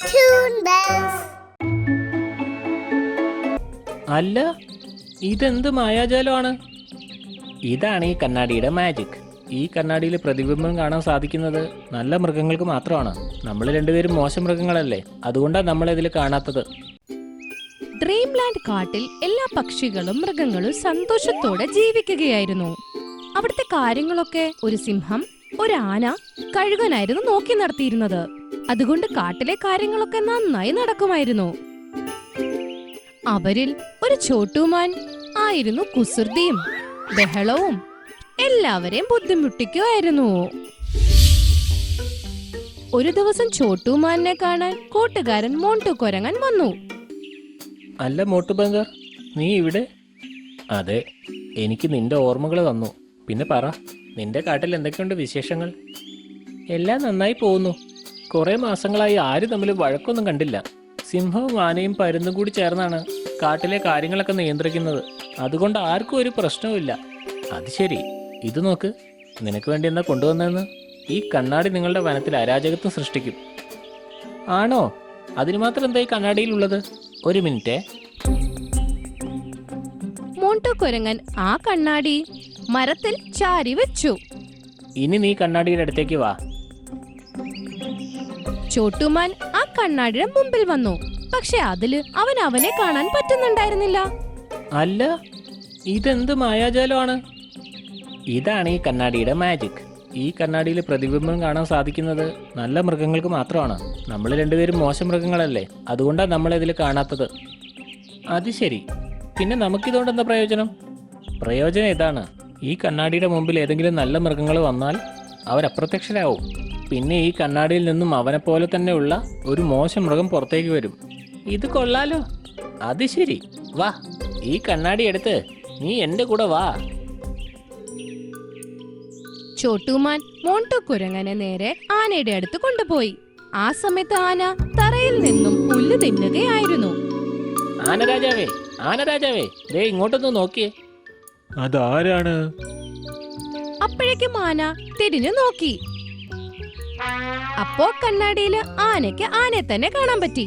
Toon Bells. അല്ല, ഇതെന്ത് മായാജാലമാണ്? ഇതാണ് ഈ കണ്ണാടിയുടെ മാജിക്. ഈ കണ്ണാടിയിൽ പ്രതിബിംബം കാണാൻ സാധിക്കുന്നത് നല്ല മൃഗങ്ങൾക്ക് മാത്രമാണ്. നമ്മൾ രണ്ടുപേരും മോശം മൃഗങ്ങളല്ലേ, അതുകൊണ്ടാണ് നമ്മൾ ഇതിൽ കാണാത്തത്. ഡ്രീംലാൻഡ് കാട്ടിൽ എല്ലാ പക്ഷികളും മൃഗങ്ങളും സന്തോഷത്തോടെ ജീവിക്കുകയായിരുന്നു. അവിടുത്തെ കാര്യങ്ങളൊക്കെ ഒരു സിംഹം, ഒരു ആന, കഴുകനായിരുന്നു നോക്കി നടത്തിയിരുന്നത്. അതുകൊണ്ട് കാട്ടിലെ കാര്യങ്ങളൊക്കെ നന്നായി നടക്കുമായിരുന്നു. അവരിൽ ഒരു ചോട്ടുമാൻ ആയിരുന്നു കുസൃതിയും ബഹളവും എല്ലാവരെയും ബുദ്ധിമുട്ടിക്കുമായിരുന്നു. ഒരു ദിവസം ചോട്ടുമാനെ കാണാൻ കൂട്ടുകാരൻ മോണ്ടു കുരങ്ങൻ വന്നു. അല്ല മോട്ടു ബംഗർ, നീ ഇവിടെ? അതെ, എനിക്ക് നിന്റെ ഓർമ്മകൾ തന്നു. പിന്നെ പറ, നിന്റെ കാട്ടിൽ എന്തൊക്കെയുണ്ട് വിശേഷങ്ങൾ? എല്ലാം നന്നായി പോകുന്നു. കുറെ മാസങ്ങളായി ആരും തമ്മിൽ വഴക്കൊന്നും കണ്ടില്ല. സിംഹവും ആനയും പരുന്തും കൂടി ചേർന്നാണ് കാട്ടിലെ കാര്യങ്ങളൊക്കെ നിയന്ത്രിക്കുന്നത്. അതുകൊണ്ട് ആർക്കും ഒരു പ്രശ്നവുമില്ല. അത് ശരി, ഇത് നോക്ക്, നിനക്ക് വേണ്ടി എന്നാ കൊണ്ടുവന്നതെന്ന്. ഈ കണ്ണാടി നിങ്ങളുടെ വനത്തിൽ അരാജകത്വം സൃഷ്ടിക്കും. ആണോ? അതിന് മാത്രം എന്താ ഈ കണ്ണാടിയിലുള്ളത്? ഒരു മിനിറ്റേ. മോണ്ടു കുരങ്ങൻ ആ കണ്ണാടി മരത്തിൽ ചാരി വെച്ചു. ഇനി നീ കണ്ണാടിയുടെ അടുത്തേക്ക് വാ. ചോട്ടുമാൻ ആ കണ്ണാടിയുടെ മുമ്പിൽ വന്നു. പക്ഷെ അതില് അവനെ കാണാൻ പറ്റുന്നുണ്ടായിരുന്നില്ല. അല്ല, ഇതെന്ത് മായാജാലമാണ്? ഇതാണ് ഈ കണ്ണാടിയുടെ മാജിക്. ഈ കണ്ണാടിയിൽ പ്രതിബിംബം കാണാൻ സാധിക്കുന്നത് നല്ല മൃഗങ്ങൾക്ക് മാത്രമാണ്. നമ്മൾ രണ്ടുപേരും മോശം മൃഗങ്ങളല്ലേ, അതുകൊണ്ടാണ് നമ്മൾ ഇതിൽ കാണാത്തത്. അത് ശരി, പിന്നെ നമുക്കിതുകൊണ്ട് എന്താ പ്രയോജനം? പ്രയോജനം ഇതാണ്, ഈ കണ്ണാടിയുടെ മുമ്പിൽ ഏതെങ്കിലും നല്ല മൃഗങ്ങൾ വന്നാൽ അവരപ്രത്യക്ഷരാവും. പിന്നെ ഈ കണ്ണാടിയിൽ നിന്നും അവനെപ്പോലെ തന്നെയുള്ള ഒരു മോശം മൃഗം പുറത്തേക്ക് വരും. ഇത് കൊള്ളാലോ. അത് ശരി, വാ, ഈ കണ്ണാടി എടുത്ത് നീ എന്റെ കൂടെ വാ. ചോട്ടുമാൻ മോണ്ടു കുരങ്ങനെ നേരെ ആനയുടെ അടുത്ത് കൊണ്ടുപോയി. ആ സമയത്ത് ആന തറയിൽ നിന്നും പുല്ല് തിന്നുകയായിരുന്നു. ആനരാജാവേ, ആനരാജാവേ, ദേ ഇങ്ങോട്ടൊന്ന് നോക്കിയേ. അതാരാണ്? അപ്പോഴേക്കും ആന തിരിഞ്ഞു നോക്കി. അപ്പോ കണ്ണാടിയില് ആനയ്ക്ക് ആനയെ തന്നെ കാണാൻ പറ്റി.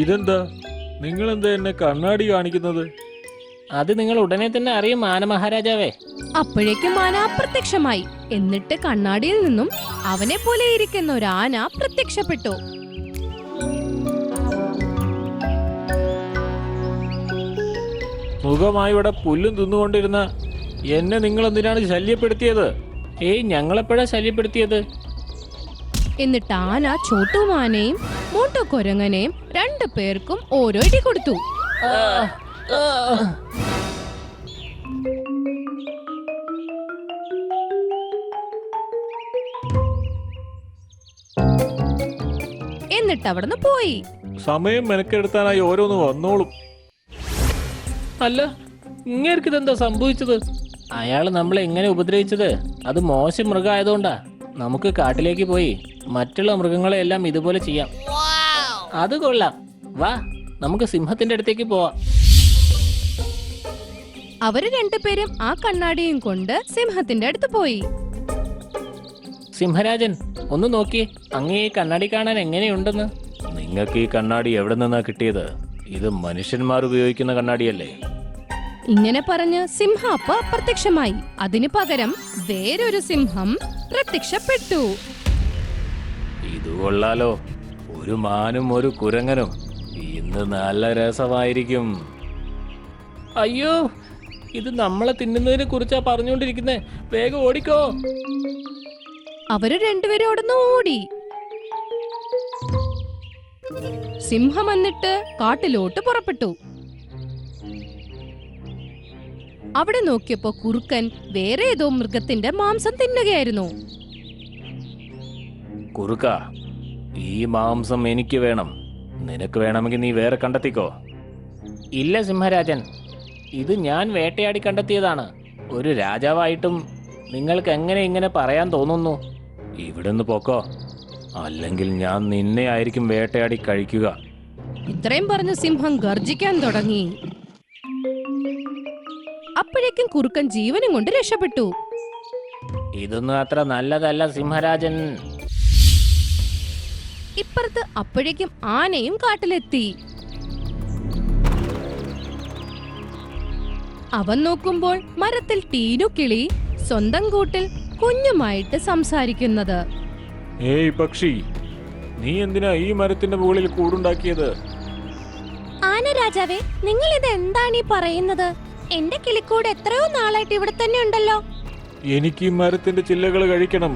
ഇതെന്താ, നിങ്ങളെന്താ എന്നെ കണ്ണാടി കാണിക്കുന്നത്? അത് നിങ്ങൾ ഉടനെ തന്നെ അറിയും ആന മഹാരാജാവേ. അപ്പോഴേക്കും ആന അപ്രത്യക്ഷമായി. എന്നിട്ട് കണ്ണാടിയിൽ നിന്നും അവനെ പോലെ ഇരിക്കുന്ന ഒരു ആന പ്രത്യക്ഷപ്പെട്ടു. മുഖമായി ഇവിടെ പുല്ലും തിന്നുകൊണ്ടിരുന്ന എന്നെ നിങ്ങൾ എന്തിനാണ് ശല്യപ്പെടുത്തിയത്? ഏയ്, ഞങ്ങളെപ്പോഴാ ശല്യപ്പെടുത്തിയത്? എന്നിട്ട് ആന ചോട്ടുമാനെയും മോണ്ടു കുരങ്ങനെയും രണ്ടു പേർക്കും ഓരോ ഇടി കൊടുത്തു. എന്നിട്ട് അവിടുന്ന് പോയി. സമയം മെനക്കെടുത്താനായി ഓരോന്ന് വന്നോളും. അല്ല, ഇങ്ങേർക്ക് ഇതെന്താ സംഭവിച്ചത്? അയാൾ നമ്മളെ എങ്ങനെ ഉപദ്രവിച്ചത് അത് മോശം മൃഗമായതുകൊണ്ടാ. നമുക്ക് കാട്ടിലേക്ക് പോയി മറ്റുള്ള മൃഗങ്ങളെ എല്ലാം ഇതുപോലെ ചെയ്യാം. അത് കൊള്ളാം, വാ, നമുക്ക് സിംഹത്തിന്റെ അടുത്തേക്ക് പോവാം. അവര് രണ്ടുപേരും ആ കണ്ണാടിയും കൊണ്ട് സിംഹത്തിന്റെ അടുത്ത് പോയി. സിംഹരാജൻ, ഒന്ന് നോക്കിയേ, അങ്ങേ ഈ കണ്ണാടി കാണാൻ എങ്ങനെയുണ്ടെന്ന്. നിങ്ങൾക്ക് ഈ കണ്ണാടി എവിടെ നിന്നാ കിട്ടിയത്? ഇത് മനുഷ്യന്മാർ ഉപയോഗിക്കുന്ന കണ്ണാടിയല്ലേ? ഇങ്ങനെ പറഞ്ഞ് സിംഹം അപ്പൊ അപ്രത്യക്ഷമായി. അതിനു പകരം വേറൊരു സിംഹം പ്രത്യക്ഷപ്പെട്ടു. ഇത് കൊള്ളാലോ, ഒരു മാനും ഒരു കുരങ്ങനും. ഇന്ന് നല്ല രസമായിരിക്കും. അയ്യോ, ഇത് നമ്മളെ തിന്നുന്നതിനെ കുറിച്ചാ പറഞ്ഞുകൊണ്ടിരിക്കുന്നേ. വേഗം ഓടിക്കോ. അവര് രണ്ടുപേരും അവിടെ ഓടി. സിംഹം എന്നിട്ട് കാട്ടിലോട്ട് പുറപ്പെട്ടു. അവിടെ നോക്കിയപ്പോ കുറുക്കൻ വേറെ ഏതോ മൃഗത്തിന്റെ മാംസം തിന്നുകയായിരുന്നു. കുറുക്ക, ഈ മാംസം എനിക്ക് വേണം. നിനക്ക് വേണമെങ്കിൽ നീ വേറെ കണ്ടെത്തിക്കോ. ഇല്ല സിംഹരാജൻ, ഇത് ഞാൻ വേട്ടയാടി കണ്ടെത്തിയതാണ്. ഒരു രാജാവായിട്ടും നിങ്ങൾക്ക് എങ്ങനെ ഇങ്ങനെ പറയാൻ തോന്നുന്നു? ഇവിടുന്ന് പോക്കോ, അല്ലെങ്കിൽ ഞാൻ നിന്നെ ആയിരിക്കും വേട്ടയാടി കഴിക്കുക. ഇത്രയും പറഞ്ഞ് സിംഹം ഗർജിക്കാൻ തുടങ്ങി. അപ്പോഴേക്കും കുറുക്കൻ ജീവനും കൊണ്ട് രക്ഷപ്പെട്ടു. ഇതൊന്നും അത്ര നല്ലതല്ല സിംഹരാജൻ. ഇപ്പുറത്ത് അപ്പോഴേക്കും ആനയും കാട്ടിലെത്തി. അവൻ നോക്കുമ്പോൾ മരത്തിൽ ടീനു കിളി സ്വന്തം കൂട്ടിൽ കുഞ്ഞുമായിട്ട് സംസാരിക്കുന്നത്. ഏയ് പക്ഷി, നീ എന്തിനാ ഈ മരത്തിന്റെ മുകളിൽ കൂടുണ്ടാക്കിയത്? ആന രാജാവേ, നിങ്ങൾ ഇത് എന്താണ് ഈ പറയുന്നത്? എന്റെ കിളിക്കൂട് എത്രയോ നാളായിട്ട് ഇവിടെ തന്നെ ഉണ്ടല്ലോ. എനിക്ക് ഈ മരത്തിന്റെ ചില്ലകൾ കഴിക്കണം.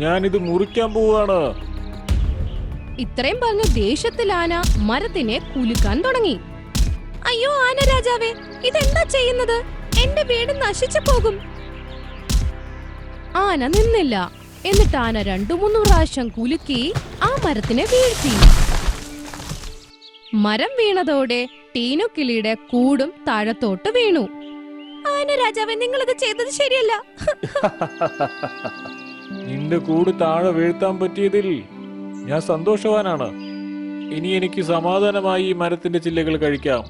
ഞാനിത് മുറിക്കാൻ പോവാണ്. ഇത്രയും പറഞ്ഞ ദേഷ്യത്തിൽ ആന മരത്തിനെ കുലുക്കാൻ തുടങ്ങി. അയ്യോ ആന രാജാവേ, ഇതെന്താ ചെയ്യുന്നത്? എന്റെ വീട് നശിച്ചു പോകും. ആന നിന്നില്ല. എന്നിട്ട് ആന 2-3 പ്രാവശ്യം കുലുക്കി ആ മരത്തിനെ വീഴ്ത്തി. മരം വീണതോടെ ടീനു കിളിയുടെ കൂടും താഴത്തോട്ട് വീണു. ആന രാജാവേ, നിങ്ങൾ ഇത് ചെയ്തത് ശരിയല്ല. നിന്റെ കൂട് താഴെ വീഴ്ത്താൻ പറ്റിയതിൽ ഞാൻ സന്തോഷവാനാണ്. ഇനി എനിക്ക് സമാധാനമായി ഈ മരത്തിന്റെ ചില്ലകൾ കഴിക്കാം.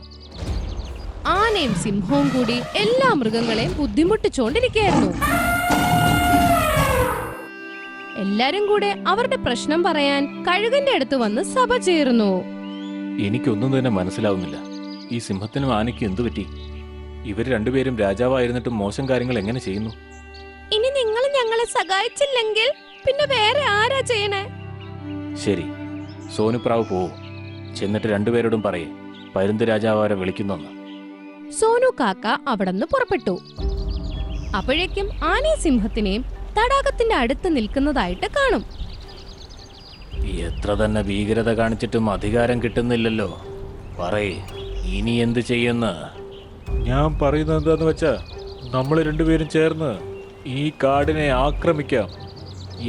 ആനയും സിംഹവും കൂടി എല്ലാ മൃഗങ്ങളെയും ബുദ്ധിമുട്ടിച്ചോണ്ടിരിക്കുകയായിരുന്നു. എല്ലാരും കൂടെ അവരുടെ പ്രശ്നം പറയാൻ കഴുകന്റെ അടുത്ത് വന്ന് സഭ ചേർന്നു. എനിക്കൊന്നും തന്നെ മനസ്സിലാവുന്നില്ല. ഈ സിംഹത്തിനും ആനയ്ക്കും എന്തു പറ്റി? ഇവർ രണ്ടുപേരും രാജാവായിരുന്നിട്ടും മോശം കാര്യങ്ങൾ എങ്ങനെ ചെയ്യുന്നു? ഇനി നിങ്ങൾ ഞങ്ങളെ സഹായിച്ചില്ലെങ്കിൽ പിന്നെ വേറെ ആരാ ചെയ്യണേ? ശരി, സോനുപ്രാവ് പോവൂ. ചെന്നിട്ട് രണ്ടുപേരോടും പറയേ പരുന്ത് രാജാവ് അവരെ വിളിക്കുന്നെന്ന്. സോനു കാക്ക അവിടുന്ന് പുറപ്പെട്ടു. അപ്പോഴേക്കും ആനയും സിംഹത്തിനെയും തടാകത്തിന്റെ അടുത്ത് നിൽക്കുന്നതായിട്ട് കാണും. എത്ര തന്നെ ഭീകരത കാണിച്ചിട്ടും അധികാരം കിട്ടുന്നില്ലല്ലോ. പറയേ, ഇനി എന്ത് ചെയ്യുന്ന? ഞാൻ പറയുന്നത് എന്താന്ന് വെച്ചാ, നമ്മൾ രണ്ടുപേരും ചേർന്ന് ഈ കാടിനെ ആക്രമിക്കാം.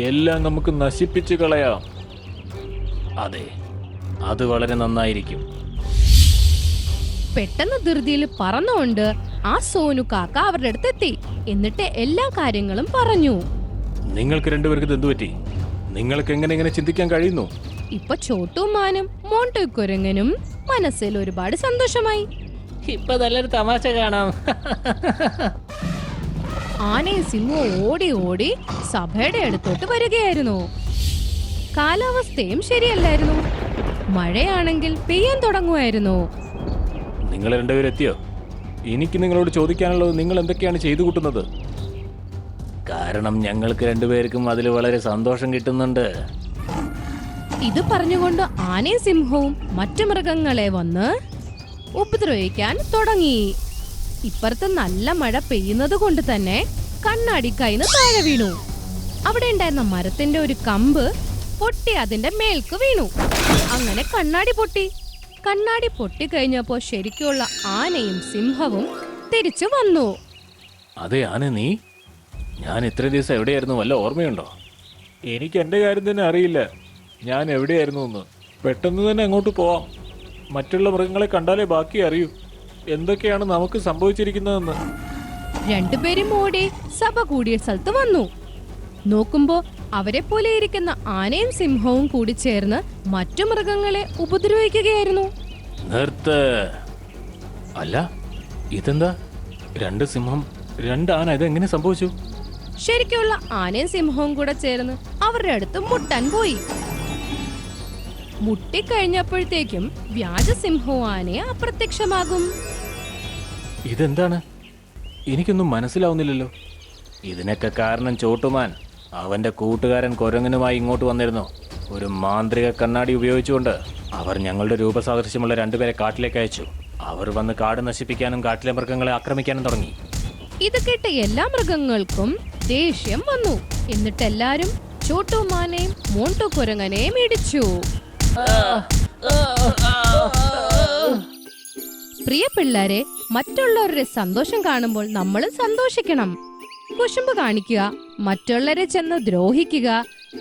എല്ലാം നമുക്ക് നശിപ്പിച്ചു കളയാം. അതെ, അത് വളരെ നന്നായിരിക്കും. പെട്ടെന്ന് ധൃതിയിൽ പറന്നുകൊണ്ട് ആ സോനു കാക്ക അവരുടെ അടുത്തെത്തി. എന്നിട്ട് എല്ലാ കാര്യങ്ങളും പറഞ്ഞു. നിങ്ങൾക്ക് രണ്ടുപേർക്ക് എന്തു പറ്റി? നിങ്ങൾക്ക് എങ്ങനെ ചിന്തിക്കാൻ കഴിയുന്നു? ഇപ്പൊ ചോട്ടുമാനും മോണ്ടു കുരങ്ങനും മനസ്സിൽ ഒരുപാട് സന്തോഷമായി. ഇപ്പൊ നല്ലൊരു തമാശ കാണാം. ആനയും സിംഹവും ഓടി ഓടി സഭയുടെ അടുത്തോട്ട് വരികയായിരുന്നു. കാലാവസ്ഥയും ശരിയല്ലായിരുന്നു. മഴയാണെങ്കിൽ പെയ്യാൻ തുടങ്ങുമായിരുന്നു. നിങ്ങൾ രണ്ടുപേരും എത്തിയോ? എനിക്ക് നിങ്ങളോട് ചോദിക്കാനുള്ളത്, നിങ്ങൾ എന്തൊക്കെയാണ് ചെയ്തു കൂട്ടുന്നത്? കാരണം ഞങ്ങൾക്ക് രണ്ടുപേർക്കും അതിൽ വളരെ സന്തോഷം കിട്ടുന്നുണ്ട്. ഇത് പറഞ്ഞുകൊണ്ട് ആനയും സിംഹവും മറ്റു മൃഗങ്ങളെ വന്ന് ഉപദ്രവിക്കാൻ തുടങ്ങി. ഇപ്പുറത്ത് നല്ല മഴ പെയ്യുന്നത് കൊണ്ട് തന്നെ കണ്ണാടി കൈന്ന് താഴെ വീണു. അവിടെ ഉണ്ടായിരുന്ന മരത്തിന്റെ ഒരു കമ്പ് പൊട്ടി അതിന്റെ മേൽക്ക് വീണു. അങ്ങനെ കണ്ണാടി പൊട്ടി. കണ്ണാടി പൊട്ടിക്കഴിഞ്ഞപ്പോ ശരിക്കുള്ള ആനയും സിംഹവും തിരിച്ചു വന്നു. അതെ ആന, നീ ഞാൻ ഇത്ര ദിവസം എവിടെയായിരുന്നു? വല്ല ഓർമ്മയുണ്ടോ? എനിക്ക് എൻ്റെ കാര്യം തന്നെ അറിയില്ല, ഞാൻ എവിടെയായിരുന്നു എന്ന്. പെട്ടെന്ന് തന്നെ അങ്ങോട്ട് പോവാം. മറ്റുള്ള മൃഗങ്ങളെ കണ്ടാലേ ബാക്കി അറിയൂ എന്തൊക്കെയാണ് നമുക്ക് സംഭവിച്ചിരിക്കുന്നതെന്ന്. രണ്ടുപേരും ഓടി സഭ കൂടിയ സ്ഥലത്ത് വന്നു. നോക്കുമ്പോ അവരെ പോലെ ഇരിക്കുന്ന ആനയും സിംഹവും കൂടി ചേർന്ന് മറ്റു മൃഗങ്ങളെ ഉപദ്രവിക്കുകയായിരുന്നു. നിർത്ത്! അല്ല, ഇതെന്താ? 2 സിംഹം 2 ആന, ഇതെങ്ങനെ സംഭവിച്ചു? ശരിക്കുള്ള ആനയും സിംഹവും കൂടെ ചേർന്ന് അവരുടെ അടുത്ത് മുട്ടാൻ പോയി. മുട്ടിക്കഴിഞ്ഞപ്പോഴത്തേക്കും വ്യാജസിംഹവും ആനയെ അപ്രത്യക്ഷമാകും. ഇതെന്താണ്? എനിക്കൊന്നും മനസ്സിലാവുന്നില്ലല്ലോ. ഇതിനൊക്കെ കാരണം ചോട്ടുമാൻ അവന്റെ കൂട്ടുകാരൻ കുരങ്ങനുമായി ഇങ്ങോട്ട് വന്നിരുന്നു. ഒരു മാന്ത്രിക കണ്ണാടി ഉപയോഗിച്ചുകൊണ്ട് അവർ ഞങ്ങളുടെ രൂപസാദൃശ്യമുള്ള 2 പേരെ കാട്ടിലേക്ക് അയച്ചു. അവർ വന്ന് കാട് നശിപ്പിക്കാനും കാട്ടിലെ മൃഗങ്ങളെ ആക്രമിക്കാനും തുടങ്ങി. ഇത് കേട്ട എല്ലാ മൃഗങ്ങൾക്കും ദേഷ്യം വന്നു. എന്നിട്ട് എല്ലാരും ചോട്ടുമാനെയും മോണ്ടു കുരങ്ങനെയും ഇടിച്ചു. പ്രിയ പിള്ളേരെ, മറ്റുള്ളവരുടെ സന്തോഷം കാണുമ്പോൾ നമ്മൾ സന്തോഷിക്കണം. കുശുമ്പ് കാണിക്കുക, മറ്റുള്ളവരെ ചെന്ന് ദ്രോഹിക്കുക,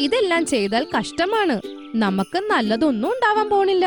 ഇതെല്ലാം ചെയ്താൽ കഷ്ടമാണ്. നമുക്ക് നല്ലതൊന്നും ഉണ്ടാവാൻ പോണില്ല.